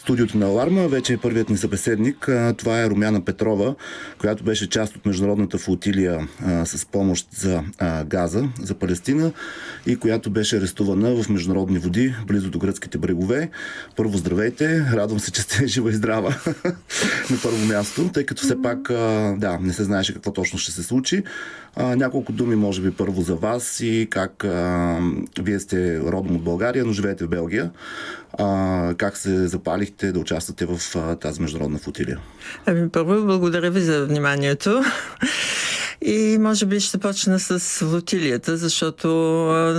студиото на Аларма. Вече е първият ни събеседник. Това е Румяна Петрова, която беше част от международната флотилия с помощ за Газа, за Палестина, и която беше арестувана в международни води, близо до гръцките брегове. Първо, здравейте! Радвам се, че сте жива и здрава на първо място, тъй като все пак не се знаеше какво точно ще се случи. Няколко думи, може би, първо за вас и как вие сте родом от България, но живеете в Белгия. Как се запалихте да участвате в тази международна флотилия? Първо, благодаря ви за вниманието. И може би ще почна с флотилията, защото,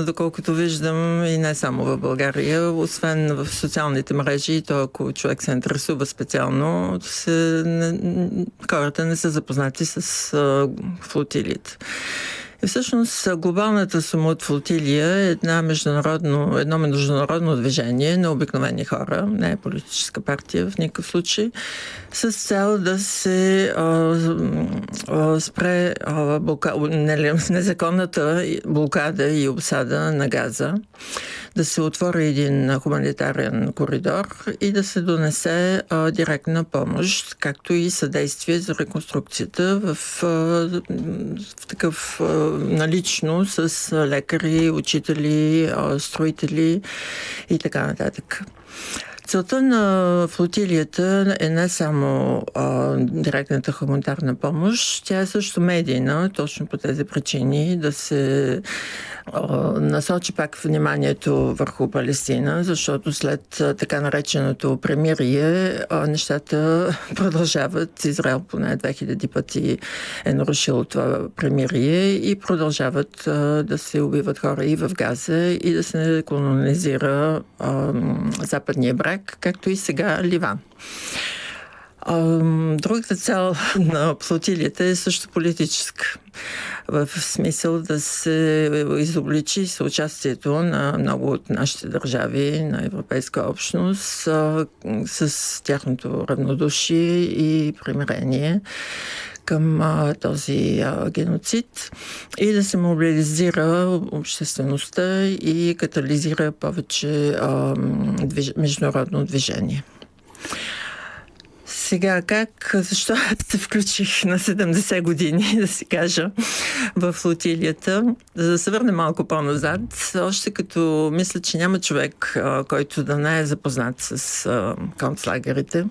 доколкото виждам, и не само в България, освен в социалните мрежи, то ако човек се интересува специално, хората не са запознати с флотилията. И всъщност глобалната сума от флотилия е едно международно движение на обикновени хора, не е политическа партия в никакъв случай, с цел да се спре незаконната блокада и обсада на Газа, да се отвори един хуманитарен коридор и да се донесе директна помощ, както и съдействие за реконструкцията в такъв налично с лекари, учители, строители и така нататък. Целта на флотилията е не само директната хуманитарна помощ, тя е също медийна, точно по тези причини, да се насочи пак вниманието върху Палестина, защото след така нареченото премирие нещата продължават. Израел поне 2000 пъти е нарушил това премирие и продължават да се убиват хора и в Газа и да се колонизира западния бряг, както и сега Ливан. Другата цел на флотилията е също политическа. В смисъл да се изобличи съучастието на много от нашите държави, на европейска общност, с тяхното равнодушие и примирение към този геноцид и да се мобилизира обществеността и катализира повече международно движение. Сега защо се включих на 70 години, да си кажа, в флотилията? Да се върнем малко по-назад, още като мисля, че няма човек, който да не е запознат с концлагерите,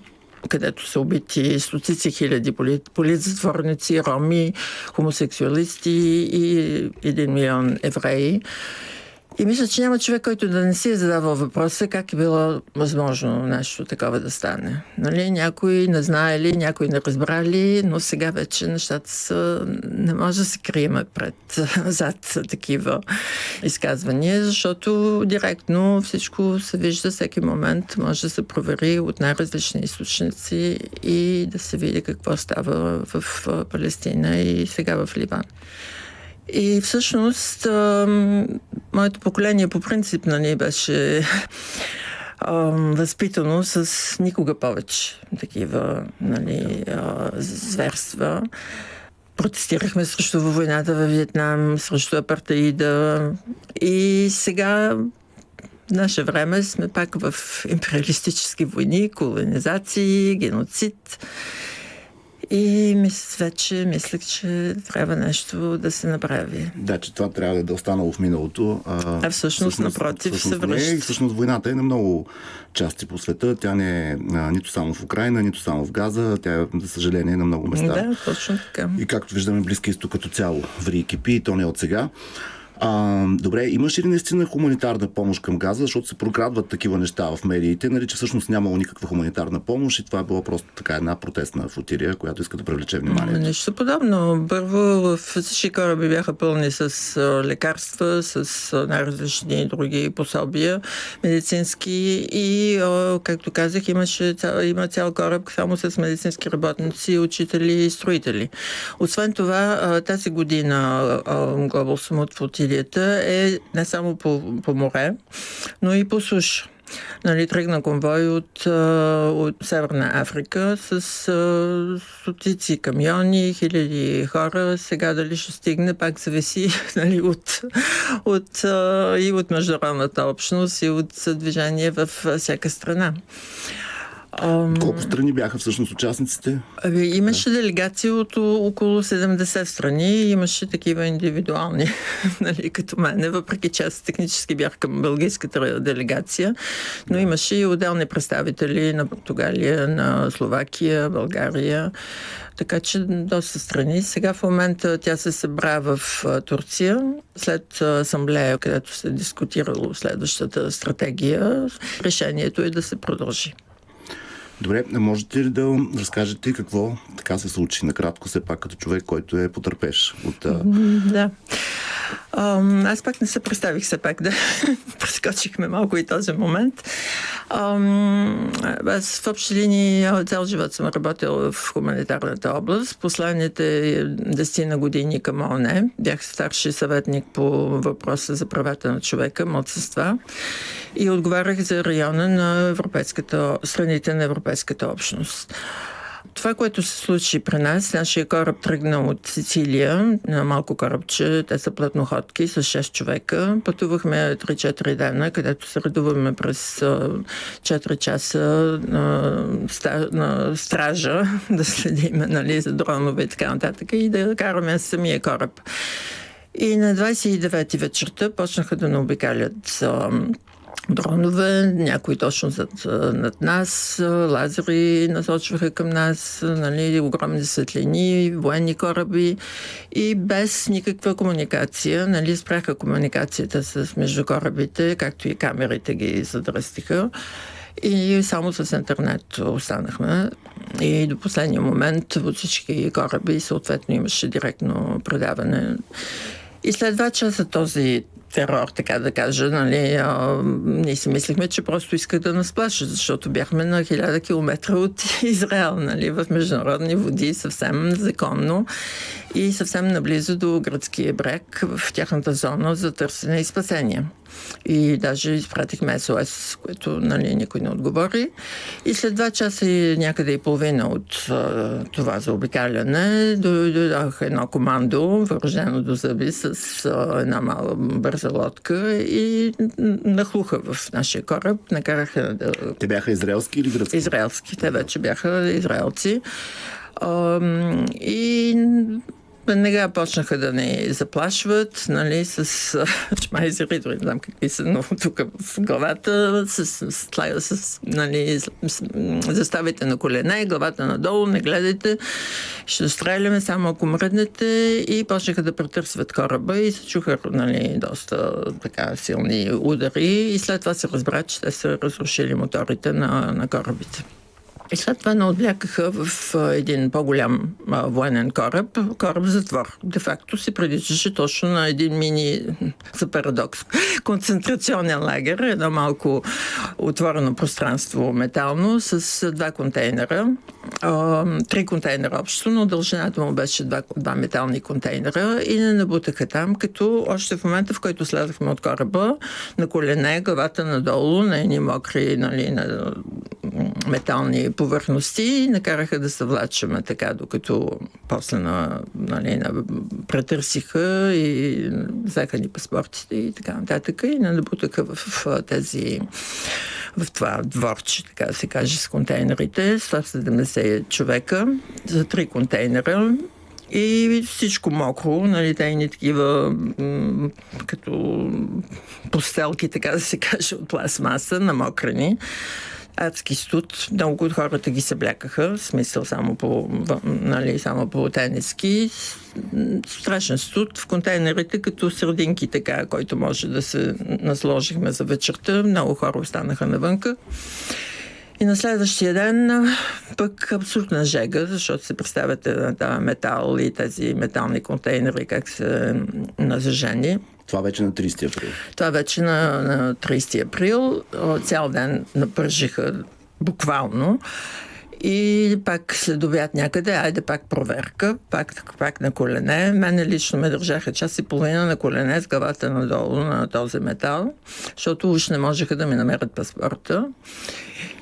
където са убити стотици хиляди политзатворници, роми, хомосексуалисти и 1 милион евреи. И мисля, че няма човек, който да не си е задавал въпроса как е било възможно нещо такова да стане. Нали? Някои не знаели, някои не разбрали, но сега вече нещата не може да се крием зад такива изказвания, защото директно всичко се вижда всеки момент, може да се провери от най-различни източници и да се види какво става в Палестина и сега в Ливан. И всъщност моето поколение по принцип беше възпитано с никога повече такива зверства. Протестирахме срещу войната във Виетнам, срещу апартеида и сега в наше време сме пак в империалистически войни, колонизации, геноцид. И вече мислех, че трябва нещо да се направи. Да, че това трябва да е останало в миналото. Всъщност напротив, се връща. Всъщност войната е на много части по света. Тя не е нито само в Украйна, нито само в Газа. Тя е, за съжаление, на много места. Да, точно така. И както виждаме, Близки изток като цяло ври и кипи, и то не от сега. Добре, имаше ли наистина хуманитарна помощ към Газа, защото се прокрадват такива неща в медиите, че всъщност нямало никаква хуманитарна помощ и това е било просто така една протестна флотилия, която иска да привлече вниманието? Нещо подобно. Първо, всички кораби бяха пълни с лекарства, с най-различни други пособия медицински и, както казах, има цял кораб само с медицински работници, учители и строители. Освен това, тази година Global Summit флотилия е не само по море, но и по суша. Тръгна конвой от Северна Африка с стотици камиони, хиляди хора. Сега дали ще стигне, пак зависи и от международната общност, и от движение във всяка страна. Колко страни бяха всъщност участниците? Имаше делегации от около 70 страни, имаше такива индивидуални, нали, като мене, въпреки че аз технически бях към бългийската делегация, но имаше и отделни представители на Португалия, на Словакия, България, така че доста страни. Сега в момента тя се събра в Турция, след асамблея, където се дискутирало следващата стратегия. Решението е да се продължи. Добре, можете ли да разкажете какво така се случи накратко, все пак като човек, който е потърпеш от... Да. Аз пак не се представих, все пак да прескочихме малко и този момент. Аз в общи линии цял живот съм работила в хуманитарната област. Последните 10 години към ООН бях старши съветник по въпроса за правата на човека, малцинства, и отговарях за района на страните на Европейската общност. Това, което се случи при нас, нашия кораб тръгна от Сицилия на малко корабче, те са плътноходки с 6 човека. Пътувахме 3-4 дена, където се редуваме през 4 часа на стража, да следим, нали, за дронове и така нататък, и да караме самия кораб. И на 29-ти вечерта почнаха да наобикалят дронове, някои точно над нас, лазери насочваха към нас, нали, огромни светлини, военни кораби, и без никаква комуникация, нали, спряха комуникацията между корабите, както и камерите ги задръстиха. И само с интернет останахме. И до последния момент от всички кораби съответно имаше директно предаване. И след 2 часа този терор, така да кажа, нали, ние си мислихме, че просто искат да нас плашат, защото бяхме на 1000 километра от Израел, нали, в международни води, съвсем законно и съвсем наблизо до гръцкия бряг, в тяхната зона за търсене и спасение. И даже изпратихме СОС, което, нали, никой не отговори. И след 2 часа и някъде и половина от това заобикаляне дойдох едно командо, въоръжено до зъби, с една мала бърза лодка и нахлуха в нашия кораб. Накараха да... Те бяха израелски или гръцки? Израелски. Те вече бяха израелци. И веднага почнаха да ни заплашват, нали, с шмайзери, дори не знам какви са, но тук в главата, нали, заставите на колене, главата надолу, не гледайте, ще стреляме само ако мръднете, и почнаха да претърсват кораба и се чуха, нали, доста така силни удари, и след това се разбра, че те са разрушили моторите на корабите. И след това наотвлякаха в един по-голям военен кораб затвор. Де-факто се приличаше точно на един мини, за парадокс, концентрационен лагер, едно малко отворено пространство метално с 2 контейнера. 3 контейнера общо, но дължината му беше 2 метални контейнера, и не набутаха там, като още в момента, в който слязахме от кораба, на колене, главата надолу, на едни мокри, нали, на метални повърхности, накараха да се влачаме така, докато после претърсиха и взеха ни паспортите и така нататък, и набутаха в това дворче, така да се каже, с контейнерите, 170 човека за 3 контейнера. И всичко мокро, нали, тайни такива като постелки, така да се каже, от пластмаса, намокрени. Адски студ. Много от хората ги съблякаха, в смисъл само по тениски. Страшен студ в контейнерите, като сърдинки, така, който може да се насложихме за вечерта. Много хора останаха навънка. И на следващия ден пък абсолютна жега, защото се представяте на метал и тези метални контейнери как са назажени. Това вече на 30 април. Това вече на 30 април. Цял ден напържиха буквално. И пак след обяд някъде, айде пак проверка, пак на колене. Мене лично ме държаха час и половина на колене с главата надолу на този метал, защото уж не можеха да ми намерят паспорта.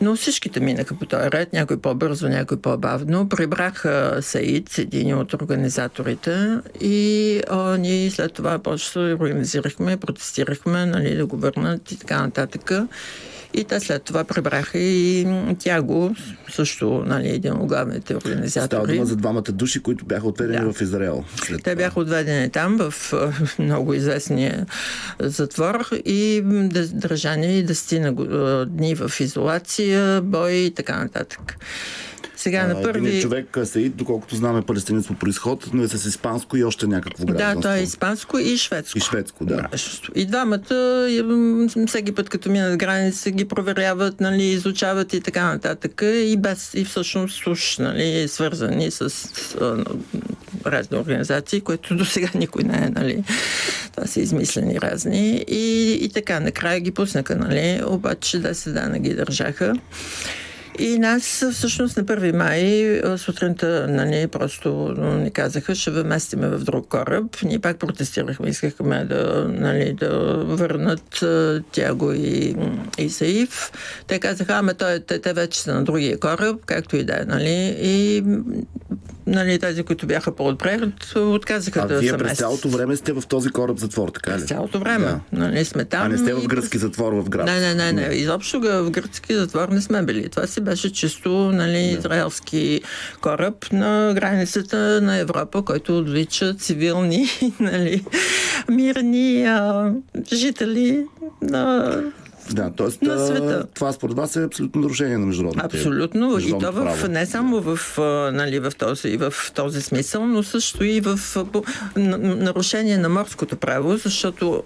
Но всичките минаха по този ред, някой по-бързо, някой по-бавно. Прибраха Саид, един от организаторите, и ние след това почти организирахме, протестирахме, нали, да го върнат и така нататък. И те след това прибраха и Тяго, също, нали, един от главните организатори. Става дума за двамата души, които бяха отведени в Израел. Те бяха отведени там в много известния затвор и държани 10 дни в изолация, бой и така нататък. Сега на първи... Един човек, Саид, доколкото знаме, палестинец по произход, но е с испанско и още някакво гражданство. Да, той е испанско и шведско. И шведско, да. И двамата, всеки път като минат граница, ги проверяват, нали, изучават и така нататък. И всъщност уж, нали, свързани с разни организации, които до сега никой не е, нали. Това са измислени разни. И така, накрая ги пуснаха, нали, обаче 10 дена ги държаха. И нас всъщност на 1 май сутринта, нали, просто ни казаха, ще вместиме в друг кораб. Ние пак протестирахме, искахме да върнат Тяго и Саиф. Те казаха, те вече са на другия кораб, както и да е, нали. И нали, тези, които бяха по-отпред, отказаха да се вие през цялото време сте в този кораб затвор, така ли? През цялото време. Да. Нали, сме там. А не сте в гръцки затвор в град? Не. Изобщо в гръцки затвор не сме били. Това си беше чисто, нали, израелски кораб на границата на Европа, който отвлича цивилни, нали, мирни жители на... Да, т.е. на света. Това според вас е абсолютно нарушение на международното Абсолютно. И то не само в този смисъл, но също и в нарушение на морското право, защото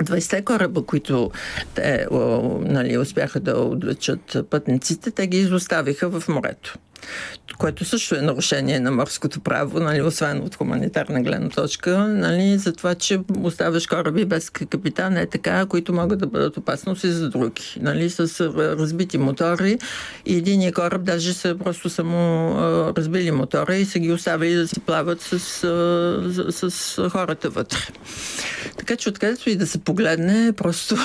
20 кораба, които те, нали, успяха да отвлечат пътниците, те ги изоставиха в морето. Което също е нарушение на морското право, нали, освен от хуманитарна гледна точка, нали, за това, че оставяш кораби без капитан, е така, които могат да бъдат опасност и за други. Нали, с разбити мотори и единия кораб даже са просто само разбили мотора и са ги оставили да си плават с хората вътре. Така че откъдето и да се погледне, просто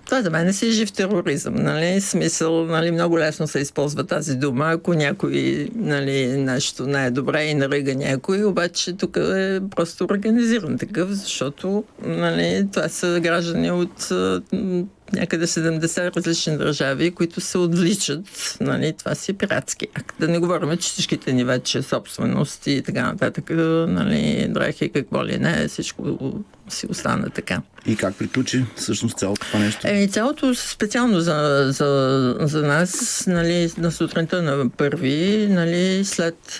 това за мен си е жив тероризъм, нали? Смисъл, нали, много лесно се използва тази дума, ако някой, нали, нещо не е добре и наръга някой, обаче тук е просто организиран такъв, защото, нали, това са граждани от някъде 70 различни държави, които се отвличат, нали, това си е пиратски акт. Да не говорим, че всичките ни вече собственост и така нататък, нали, дрехи, какво ли не, всичко си остана така. И как приключи всъщност цялото това нещо? Цялото специално за нас, нали, на сутринта на 1, нали, след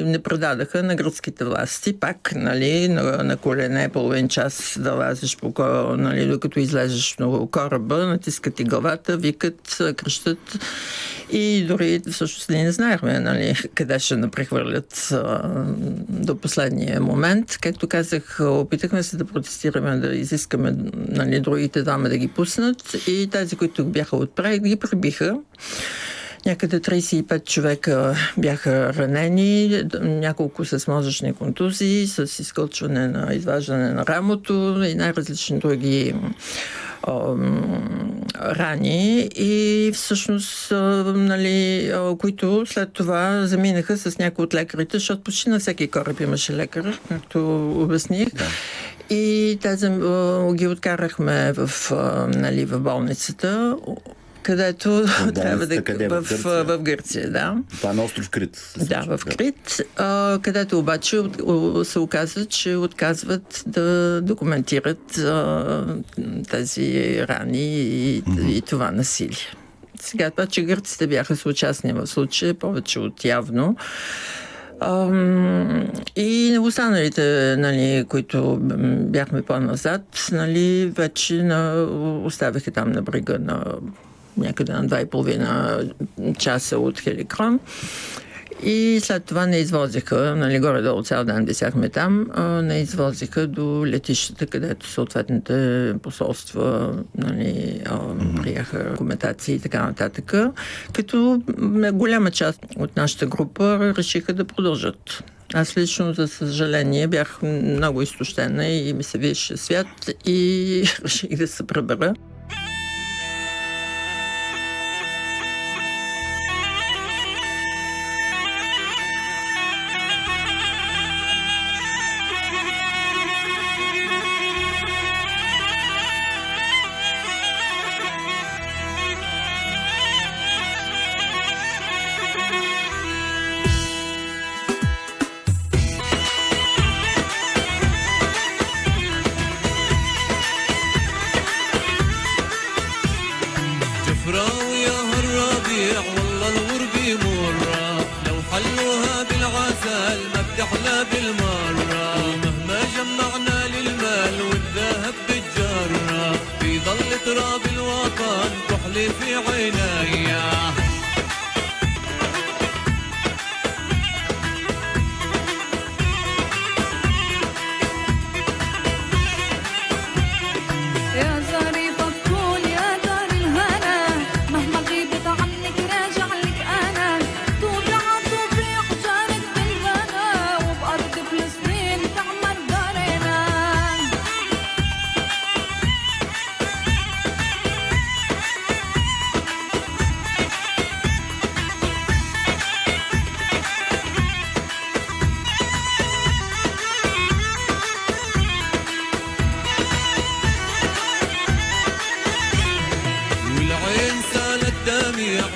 не предадаха на гръцките власти, пак, нали, на колене половин час да лазиш нали, докато излезеш много кораба, натискат ти главата, викат, крещат и дори всъщност не знаехме, нали, къде ще напрехвърлят до последния момент. Както казах, опитахме се да протестираме, да изискаме, нали, другите двама да ги пуснат и тези, които бяха отпред, ги прибиха. Някъде 35 човека бяха ранени, няколко с мозъчни контузии, с изкълчване на изваждане на рамото и най-различни други рани и всъщност, нали, които след това заминаха с някои от лекарите, защото почти на всеки кораб имаше лекар, както обясних. Да. И тези ги откарахме нали, в болницата, където трябва да... В Гърция, да. Това е на остров Крит. Да, в Крит, където обаче се оказа, че отказват да документират тези рани и това насилие. Сега това, че гърците бяха съучастни в случая, повече от явно. И останалите, нали, които бяхме по-назад, нали, вече оставиха там на брега на някъде на 2,5 часа от Хеликрон. И след това не извозиха, нали, горе-долу цял ден висяхме там, не извозиха до летищата, където съответните посолства, нали, приеха документации и така нататък, като голяма част от нашата група решиха да продължат. Аз лично, за съжаление, бях много изтощена и ми се виеше свят и реших да се пребера. وياها الربيع والله الغرب مرة لو حلوها بالعسل ما بتحلى بالمرة ومهما جمعنا للمال والذهب بالجرة في ظل تراب الوطن تحلي في عينيا.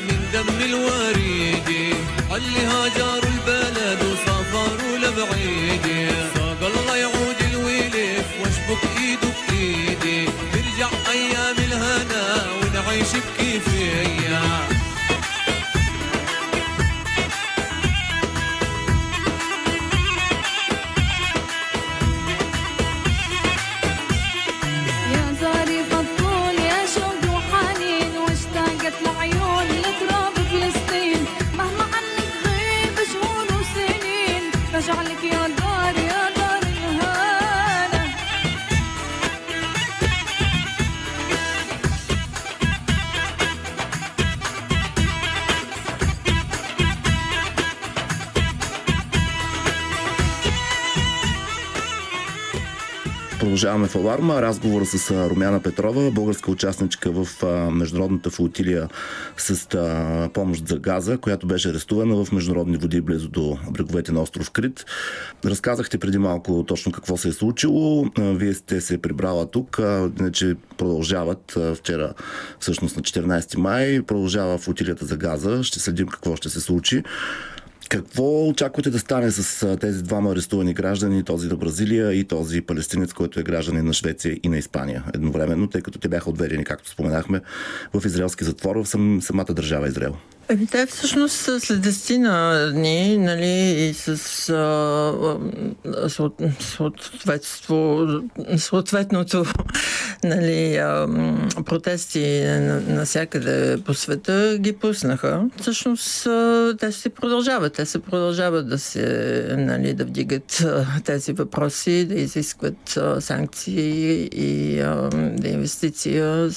من دم الوريدي اللي هاجروا البلد وسافروا لبعيدي ساق الله يعود الويلف واشبك ايده بايدي ترجع ايام الهنا ونعيش بكيفية. رجعلك يا دار يا دار الهنا. Продължаваме в Аларма. Разговора с Румяна Петрова, българска участничка в международната флотилия с помощ за газа, която беше арестувана в международни води близо до бреговете на остров Крит. Разказахте преди малко точно какво се е случило. Вие сте се прибрала тук, иначе продължават вчера, всъщност на 14 май, продължава флотилията за газа. Ще следим какво ще се случи. Какво очаквате да стане с тези двама арестувани граждани, този на Бразилия и този палестинец, който е гражданин на Швеция и на Испания едновременно, тъй като те бяха отведени, както споменахме, в израелски затвор в самата държава Израел? Те всъщност след 10 дни, нали, и с съответното нали, протести навсякъде по света ги пуснаха. Всъщност те си продължават. Те се продължават нали, да вдигат тези въпроси, да изискват санкции и да инвестиция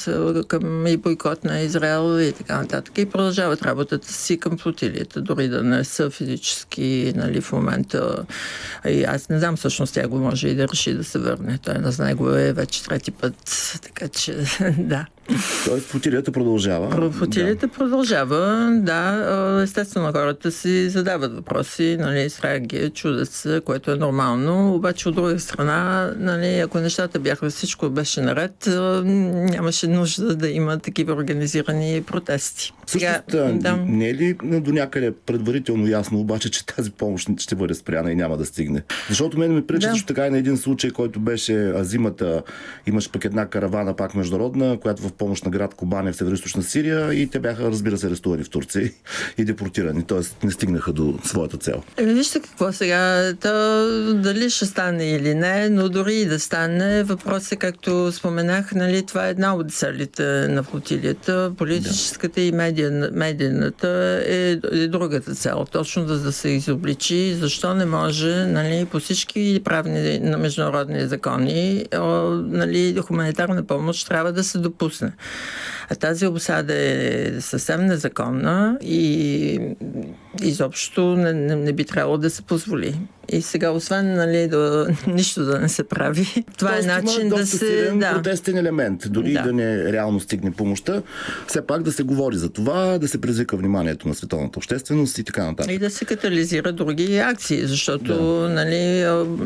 към и бойкот на Израел и така нататък. И продължават работата си към флотилията, дори да не са физически, нали, в момента. И аз не знам, всъщност тя го може и да реши да се върне. Той на него е вече трети път, така че да. Тоест флотилията продължава. Флотилията продължава, да. Естествено, хората си задават въпроси, нали, сраги, чудят се, което е нормално. Обаче от друга страна, нали, ако нещата бяха, всичко беше наред, нямаше нужда да има такива организирани протести. Всъщност, не е ли до някъде предварително ясно обаче, че тази помощ ще бъде спряна и няма да стигне? Защото мен ме пречи също така и на един случай, който беше зимата. Имаш пък една каравана, пак международна, която в помощ на град Кобане в североизточна Сирия, и те бяха, разбира се, арестувани в Турция и депортирани. Тоест не стигнаха до своята цел. Вижте какво сега. Дали ще стане или не, но дори и да стане, въпрос е, както споменах, нали, това е една от целите на флотилията. Политическата и медийната е другата цел. Точно да се изобличи защо не може, нали, по всички правни на международни закони, нали, хуманитарна помощ трябва да се допусне. А тази обсада е съвсем незаконна и изобщо не би трябвало да се позволи. И сега, освен, нали, нищо да не се прави, това е начин да се... протестен елемент, дори да не реално стигне помощта, все пак да се говори за това, да се предизвика вниманието на световната общественост и така нататък. И да се катализира други акции, защото нали,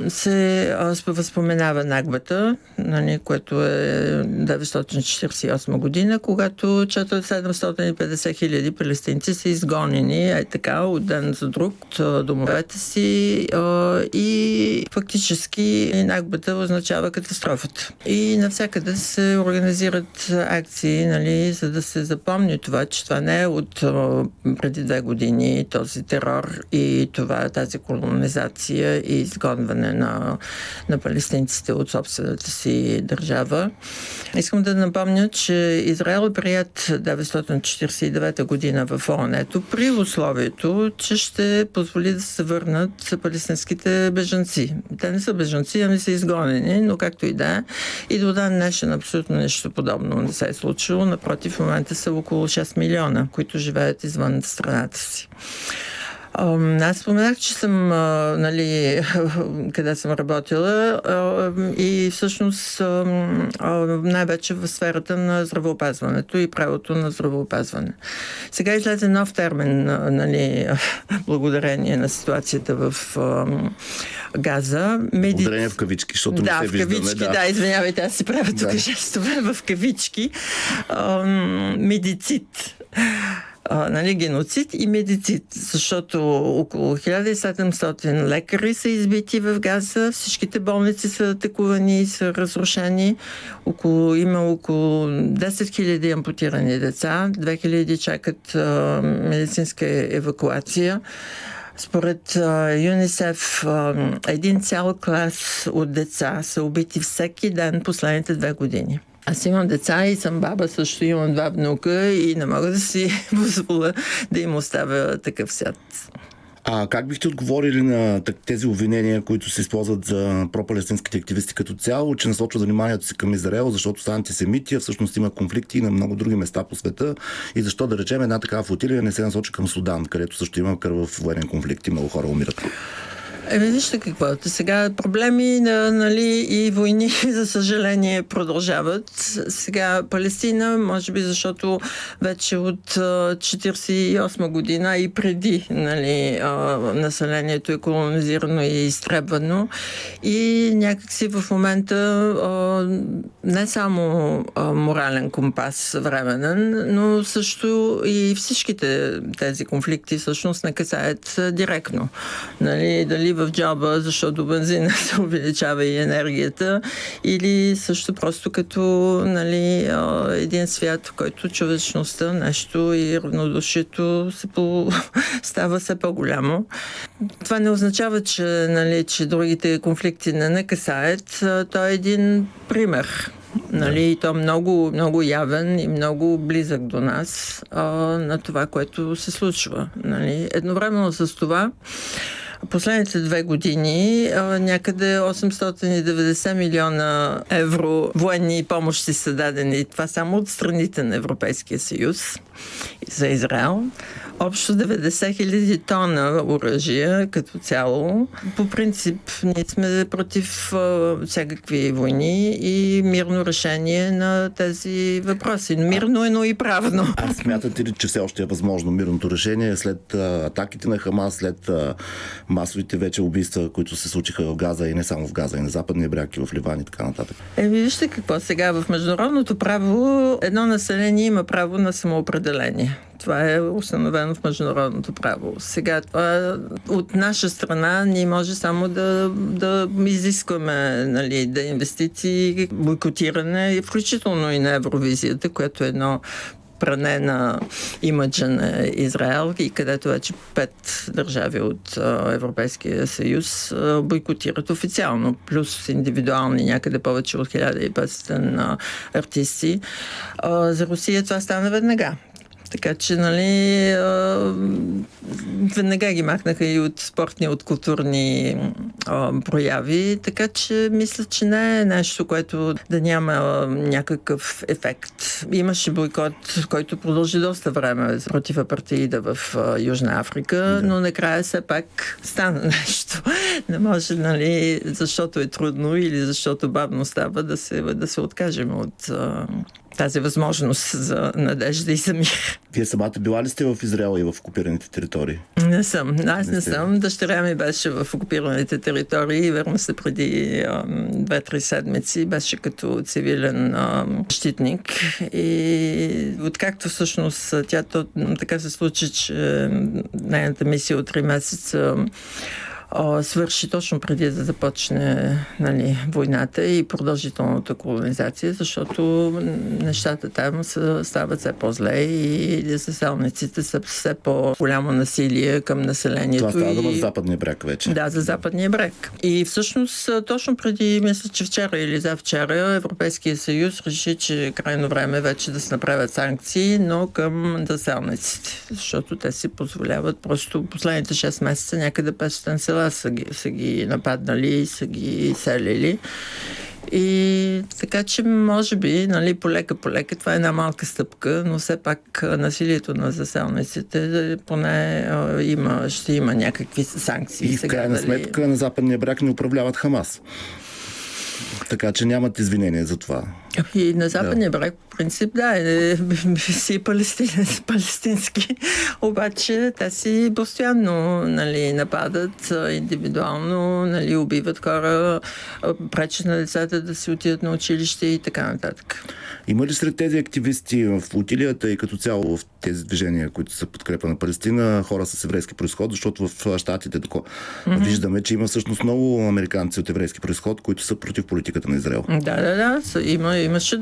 се възпоменава Нагбата, нали, което е 948 година, когато 750 хиляди палестинци са изгонени така от ден за друг от домовете си и фактически Накбата означава катастрофата. И навсякъде се организират акции, нали, за да се запомни това, че това не е от преди 2 години този терор и тази колонизация и изгонване на палестинците от собствената си държава. Искам да напомня, че Израел е прият 1949 година в ООН-то при условието, че ще позволи да се върнат палестинските бежанци. Те не са бежанци, ами са изгонени, но както и да е. И до ден днешен абсолютно нещо подобно не се е случило. Напротив, в момента са около 6 милиона, които живеят извън страната си. Аз споменах, че съм, нали, къде съм работила и всъщност най-вече в сферата на здравеопазването и правото на здравеопазване. Сега излезе нов термин, нали, благодарение на ситуацията в Газа. Благодарение в кавички, защото не се виждаме. Да, в кавички, да, извинявайте, аз си правя тук жестове в кавички. Медицит. Нали, геноцид и медицид, защото около 1700 лекари са избити в Газа, всичките болници са атакувани и са разрушени, има около 10 000 ампутирани деца, 2000 чакат медицинска евакуация. Според ЮНИСЕФ, един цял клас от деца са убити всеки ден последните 2 години. Аз имам деца и съм баба, също имам 2 внука и не мога да си позволя да им оставя такъв свят. А как бихте отговорили на тези обвинения, които се използват за пропалестинските активисти като цяло, че насочва вниманието си към Израел, защото са антисемити, а всъщност има конфликти на много други места по света и защо, да речем, една такава флотилия не се насочи към Судан, където също има кръв военен конфликт и много хора умират? Вижте какво. Сега проблеми, нали, и войни, за съжаление, продължават. Сега Палестина, може би защото вече от 1948 година и преди, нали, населението е колонизирано и изтребвано. И някакси в момента не само морален компас временен, но също и всичките тези конфликти всъщност не касаят директно. Нали, дали в джоба, защото бензина се увеличава и енергията, или също просто като, нали, един свят, в който човечността, нещо и равнодушието става все по-голямо. Това не означава, че, нали, че другите конфликти не касаят. Той е един пример. Нали, и то много, много явен и много близък до нас на това, което се случва. Нали. Едновременно с това последните 2 години някъде 890 милиона евро военни помощи са дадени. Това само от страните на Европейския съюз за Израел. Общо 90 хиляди тона оръжия като цяло. По принцип, ние сме против всякакви войни и мирно решение на тези въпроси. Мирно, но и правно. А смятате ли, че все още е възможно мирното решение след атаките на Хамас, след масовите вече убийства, които се случиха в Газа и не само в Газа, и на Западния бряг, и в Ливан и така нататък? Вижте какво сега в международното право едно население има право на самоопределение. Това е установено в международното право. Сега това от наша страна ние може само да изискваме, нали, да инвестиции, бойкотиране, включително и на Евровизията, което е едно пране на имиджа на Израел и където вече 5 държави от Европейския съюз бойкотират официално, плюс индивидуални някъде повече от 1500 артисти. За Русия това стана веднага. Така че, нали, веднага ги махнаха и от спортни, от културни прояви, така че мисля, че не е нещо, което да няма някакъв ефект. Имаше бойкот, който продължи доста време против апартеида в Южна Африка, но накрая все пак стана нещо. Не може, нали, защото е трудно или защото бавно става да се откажем от тази възможност за надежда и за мир. Вие самата била ли сте в Израел и в окупираните територии? Не съм. Аз не съм. Дъщеря ми беше в окупираните територии. Верно се преди 2-3 седмици. Беше като цивилен щитник. И откакто всъщност тя така се случи, че нейната мисия от 3 месеца свърши точно преди да започне, нали, войната и продължителната колонизация, защото нещата там стават все по-зле и заселниците са все по-голямо насилие към населението. Това става дума за Западния бряг вече. Да, за Западния бряг. И всъщност точно преди, мисля, че вчера или завчера, Европейския съюз реши, че е крайно време вече да се направят санкции, но към заселниците, защото те си позволяват просто последните 6 месеца някъде 500 села са ги нападнали и са ги селили. И така че може би, нали, полека, това е една малка стъпка, но все пак насилието на заселниците поне ще има някакви санкции. И в крайна сметка на Западния бряг не управляват Хамас. Така че нямат извинение за това. И на Западния бряг, в принцип, си палестински, обаче те си постоянно, нали, нападат индивидуално, нали, убиват хора, пречат на децата да си отидат на училище и така нататък. Има ли сред тези активисти в флотилията и като цяло в тези движения, които са подкрепа на Палестина, хора с еврейски произход, защото в щатите виждаме, че има всъщност много американци от еврейски произход, които са против политиката на Израел. Да. Имаше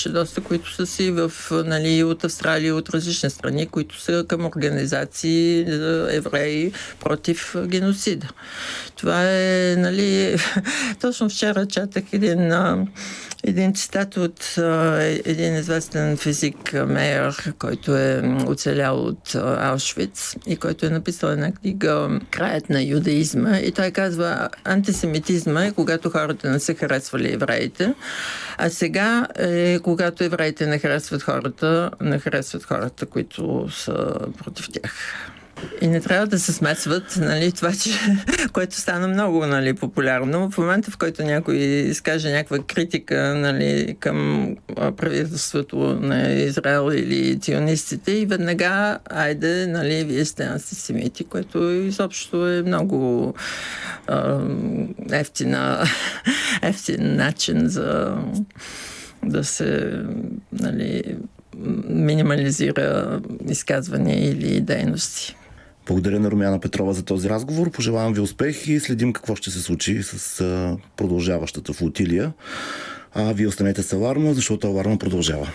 доста, които са си нали, от Австралия, от различни страни, които са към организации за евреи против геноцида. Това е, нали, точно вчера четах един цитат от един известен физик Мейер, който е оцелял от Аушвиц и който е написал една книга "Краят на юдаизма", и той казва: антисемитизма е когато хората не са харесвали евреите, а сега е когато евреите не харесват хората, които са против тях. И не трябва да се смесват, нали, това, което стана много, нали, популярно. В момента, в който някой изкаже някаква критика, нали, към правителството на Израел или ционистите, и веднага, айде, нали, вие сте антисемити, което изобщо е много ефтин начин да се, нали, минимализира изказвания или дейности. Благодаря на Румяна Петрова за този разговор. Пожелавам ви успех и следим какво ще се случи с продължаващата флотилия. А вие останете с Аларма, защото Аларма продължава.